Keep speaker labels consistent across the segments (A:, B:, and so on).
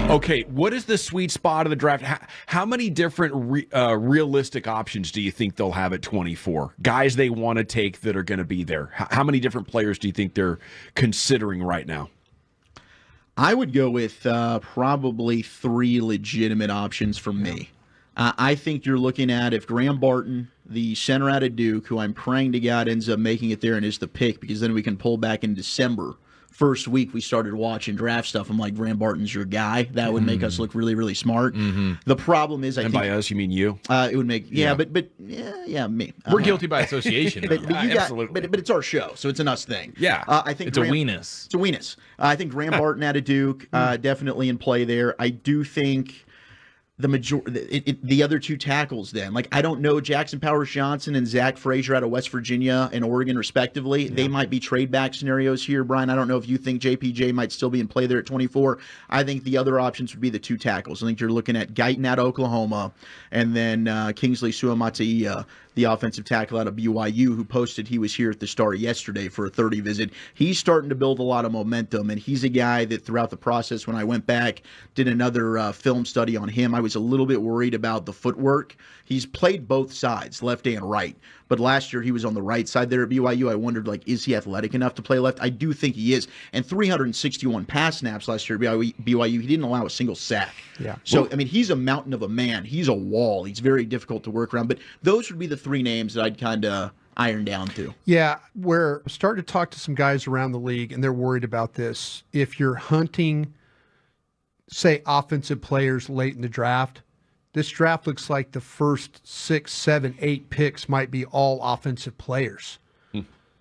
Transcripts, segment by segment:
A: Okay, what is the sweet spot of the draft? How many different realistic options do you think they'll have at 24? Guys they want to take that are going to be there. How many different players do you think they're considering right now?
B: I would go with probably 3 legitimate options for me. I think you're looking at, if Graham Barton, the center out of Duke, who I'm praying to God ends up making it there and is the pick, because then we can pull back in December. First week we started watching draft stuff. I'm like, Graham Barton's your guy. That would make us look really, really smart. The problem is, I think
A: by us, you mean you?
B: It would make me.
C: We're guilty by association.
B: But it's our show, so it's an us thing.
C: Yeah,
B: I think
C: it's a weenus.
B: It's a weenus. I think Graham Barton out of Duke definitely in play there. I do think the other 2 tackles then. Like, I don't know, Jackson Powers Johnson and Zach Frazier out of West Virginia and Oregon, respectively. Yeah. They might be trade back scenarios here, Brian. I don't know if you think JPJ might still be in play there at 24. I think the other options would be the 2 tackles. I think you're looking at Guyton out of Oklahoma, and then Kingsley Suamataia, the offensive tackle out of BYU, who posted he was here at the start yesterday for a 30 visit. He's starting to build a lot of momentum, and he's a guy that throughout the process, when I went back, did another film study on him, I was a little bit worried about the footwork. He's played both sides, left and right. But last year he was on the right side there at BYU. I wondered, like, is he athletic enough to play left? I do think he is. And 361 pass snaps last year at BYU. He didn't allow a single sack.
D: Yeah.
B: So, I mean, he's a mountain of a man. He's a wall. He's very difficult to work around. But those would be the 3 names that I'd kind of iron down to.
D: Yeah, we're starting to talk to some guys around the league, and they're worried about this. If you're hunting, say, offensive players late in the draft, this draft looks like the first 6, 7, 8 picks might be all offensive players.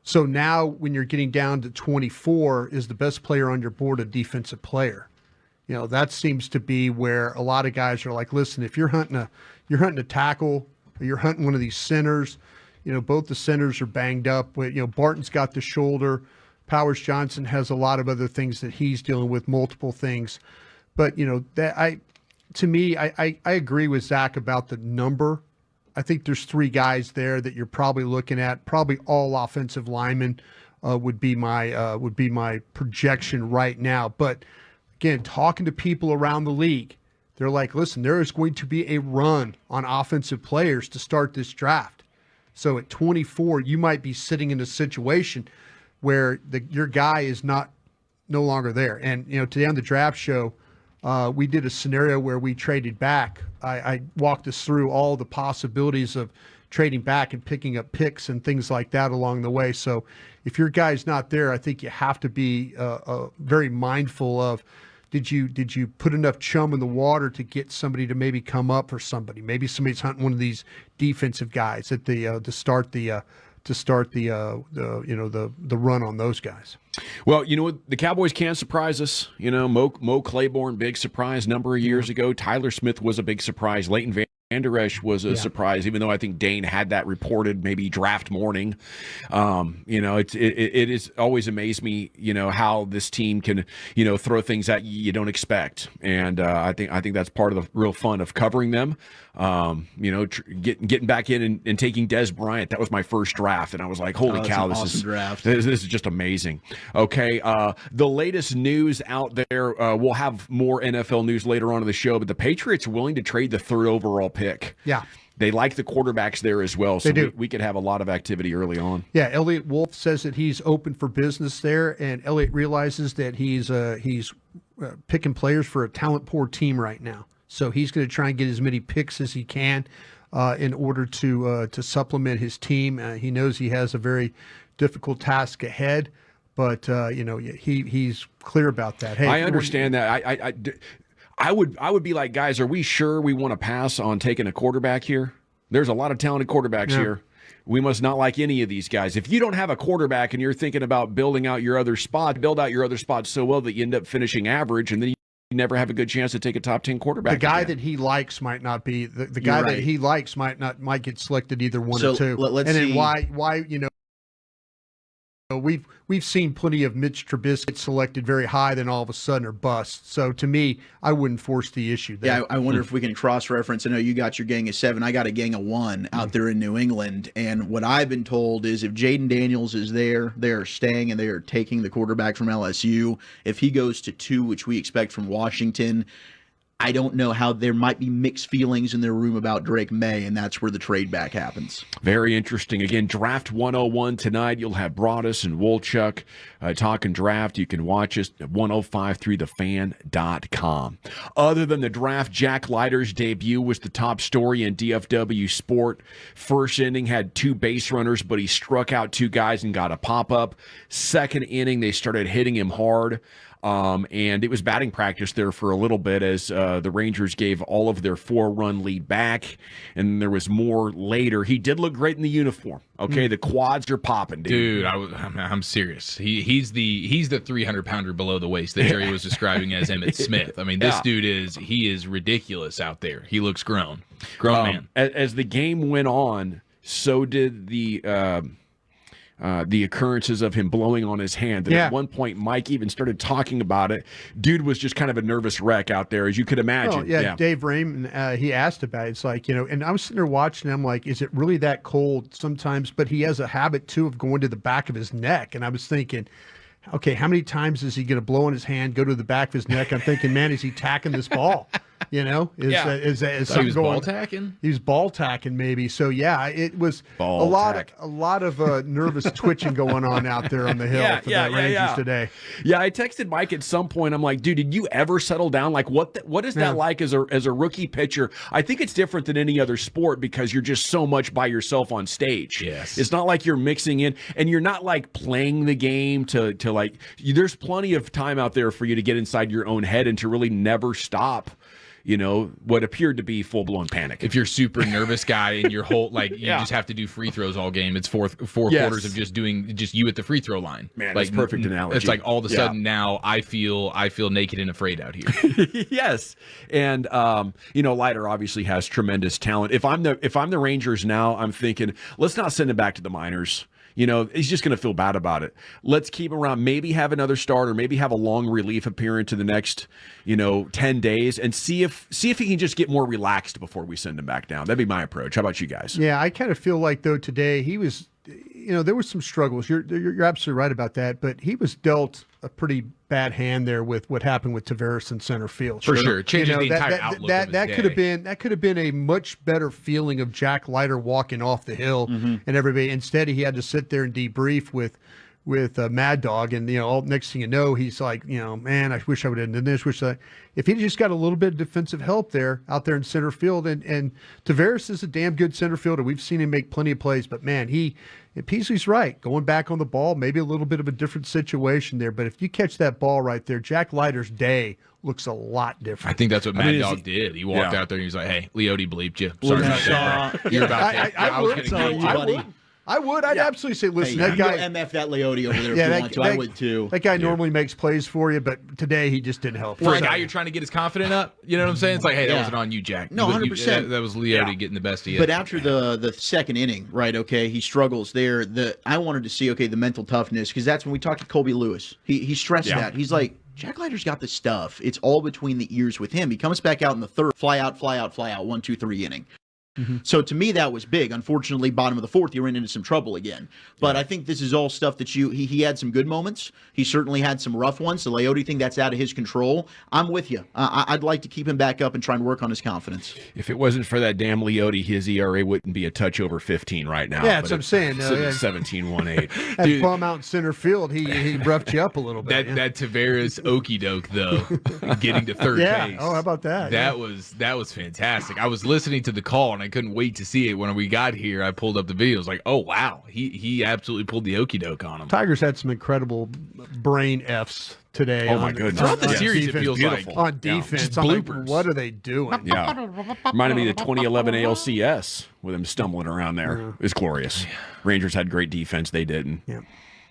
D: So now when you're getting down to 24, is the best player on your board a defensive player? You know, that seems to be where a lot of guys are like, listen, if you're hunting a tackle, or you're hunting one of these centers, you know, both the centers are banged up. You know, Barton's got the shoulder. Powers Johnson has a lot of other things that he's dealing with, multiple things. But, you know, I agree with Zach about the number. I think there's 3 guys there that you're probably looking at. Probably all offensive linemen would be my projection right now. But again, talking to people around the league, they're like, listen, there is going to be a run on offensive players to start this draft. So at 24, you might be sitting in a situation where your guy is no longer there. And, you know, today on the draft show, we did a scenario where we traded back. I walked us through all the possibilities of trading back and picking up picks and things like that along the way. So if your guy's not there, I think you have to be very mindful of, did you put enough chum in the water to get somebody to maybe come up for somebody? Maybe somebody's hunting one of these defensive guys at the to start the run on those guys.
A: Well, you know what? The Cowboys can surprise us. You know, Mo Claiborne, big surprise a number of years ago. Tyler Smith was a big surprise. Leighton Van Der Esch was a surprise, even though I think Dane had that reported maybe draft morning. You know, it is always amazed me, you know, how this team can, you know, throw things that you don't expect. And I think that's part of the real fun of covering them. You know, getting back in and taking Des Bryant. That was my first draft, and I was like, holy cow, this is just amazing. Okay, the latest news out there, we'll have more NFL news later on in the show, but the Patriots are willing to trade the 3rd overall pick.
D: Yeah.
A: They like the quarterbacks there as well, so we could have a lot of activity early on.
D: Yeah, Elliot Wolf says that he's open for business there, and Elliot realizes that he's picking players for a talent-poor team right now. So he's going to try and get as many picks as he can in order to supplement his team. He knows he has a very difficult task ahead, but you know, he's clear about that. Hey,
A: I understand that. I would be like, guys, are we sure we want to pass on taking a quarterback here? There's a lot of talented quarterbacks here. We must not like any of these guys. If you don't have a quarterback and you're thinking about build out your other spots so well that you end up finishing average, and then you never have a good chance to take a top 10 quarterback.
D: The guy that he likes might not be the guy that he likes might get selected either one or two.
B: Let's see.
D: Then why you know. We've seen plenty of Mitch Trubisky selected very high, then all of a sudden are bust. So to me, I wouldn't force the issue there.
B: Yeah, I wonder if we can cross-reference. I know you got your gang of 7. I got a gang of 1 out there in New England. And what I've been told is if Jaden Daniels is there, they are staying and they are taking the quarterback from LSU. If he goes to 2, which we expect from Washington, I don't know how there might be mixed feelings in their room about Drake May, and that's where the trade back happens.
A: Very interesting. Again, Draft 101 tonight. You'll have Broadus and Wolchuk talking draft. You can watch us at 1053thefan.com. Other than the draft, Jack Leiter's debut was the top story in DFW sport. First inning had 2 base runners, but he struck out 2 guys and got a pop-up. Second inning, they started hitting him hard. And it was batting practice there for a little bit as the Rangers gave all of their 4-run lead back, and there was more later. He did look great in the uniform. Okay, the quads are popping, dude.
C: I'm serious. He's the 300-pounder below the waist that Jerry was describing as Emmitt Smith. I mean, this dude is ridiculous out there. He looks grown man.
A: As the game went on, so did the occurrences of him blowing on his hand. And at one point, Mike even started talking about it. Dude was just kind of a nervous wreck out there, as you could imagine.
D: Well, Dave Raymond, he asked about it. It's like, and I was sitting there watching him like, is it really that cold sometimes? But he has a habit, too, of going to the back of his neck. And I was thinking, okay, how many times is he going to blow on his hand, go to the back of his neck? I'm thinking, man, is he tacking this ball? Is
C: so he was ball tacking?
D: He was ball tacking, maybe. So it was a lot of nervous twitching going on out there on the hill for the Rangers today.
A: Yeah, I texted Mike at some point. I'm like, dude, did you ever settle down? Like, what is that like as a rookie pitcher? I think it's different than any other sport because you're just so much by yourself on stage.
C: Yes,
A: it's not like you're mixing in, and you're not like playing the game to like. There's plenty of time out there for you to get inside your own head and to really never stop. What appeared to be full-blown panic.
C: If you're super nervous guy and your whole you just have to do free throws all game, it's four quarters of just you at the free throw line.
A: Man, that's perfect analogy.
C: It's like all of a sudden now I feel naked and afraid out here.
A: Yes, and Leiter obviously has tremendous talent. If I'm the Rangers now, I'm thinking let's not send him back to the minors. He's just going to feel bad about it. Let's keep him around. Maybe have another start, or maybe have a long relief appearance in the next, 10 days, and see if he can just get more relaxed before we send him back down. That'd be my approach. How about you guys?
D: Yeah, I kind of feel like though today he was, there were some struggles. You're absolutely right about that, but he was dealt a pretty bad hand there with what happened with Tavares in center field.
C: For sure. It changes the entire outlook of his
D: that could have been a much better feeling of Jack Leiter walking off the hill and everybody. Instead, he had to sit there and debrief with Mad Dog, and all next thing you know, he's like, man, I wish I would have done this. If he just got a little bit of defensive help out there in center field, and Tavares is a damn good center fielder. We've seen him make plenty of plays, but man, Peasley's right. Going back on the ball, maybe a little bit of a different situation there, but if you catch that ball right there, Jack Leiter's day looks a lot different.
C: I think that's what Mad Dog did. He walked out there and he was like, "Hey, Leote bleeped you. Sorry about that. You're about to.
D: I would. I'd absolutely say, listen, that guy.
B: MF that Leote over there if you want to. I would too.
D: That guy normally makes plays for you, but today he just didn't help.
C: For a guy you're trying to get his confidence up, you know what I'm saying? It's like, hey, that wasn't on you, Jack.
B: No, 100%.
C: That was Leote getting the best of you.
B: But after the second inning, right? Okay, he struggles there. I wanted to see the mental toughness, because that's when we talked to Colby Lewis. He stressed that. He's like, Jack Leiter's got the stuff. It's all between the ears with him. He comes back out in the third, fly out, 1, 2, 3 inning. So to me, that was big. Unfortunately, bottom of the fourth, he ran into some trouble again. But I think this is all stuff that he had some good moments. He certainly had some rough ones. The Leote thing, that's out of his control. I'm with you. I'd like to keep him back up and try and work on his confidence.
A: If it wasn't for that damn Leote, his ERA wouldn't be a touch over 15 right now.
D: Yeah, that's what I'm saying.
A: 17.18.
D: That bum out in center field, he roughed you up a little bit.
C: That Tavares okey doke though, getting to third base.
D: Oh, how about that?
C: That was fantastic. I was listening to the call and I couldn't wait to see it. When we got here, I pulled up the video. I was like, oh wow, he absolutely pulled the okey doke on him.
D: Tigers had some incredible brain Fs today.
A: Oh my goodness!
C: Throughout the series,
A: defense,
C: it feels
A: beautiful.
C: like
D: on defense.
C: I'm
D: like,
C: bloopers.
D: what are they doing?
A: Yeah, reminded me of the 2011 ALCS with him stumbling around there. It was glorious. Rangers had great defense. They didn't.
D: Yeah.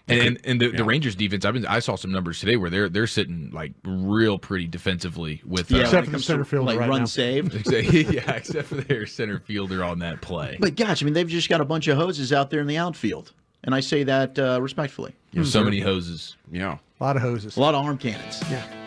C: And the Rangers defense, I saw some numbers today where they're sitting like real pretty defensively with
D: except for the center fielder
B: like
D: right
B: run
D: now.
B: saved.
C: Except for their center fielder on that play.
B: But gosh, I mean, they've just got a bunch of hoses out there in the outfield, and I say that respectfully.
C: So many hoses.
A: Yeah,
D: a lot of hoses,
B: a lot of arm cannons.
D: Yeah.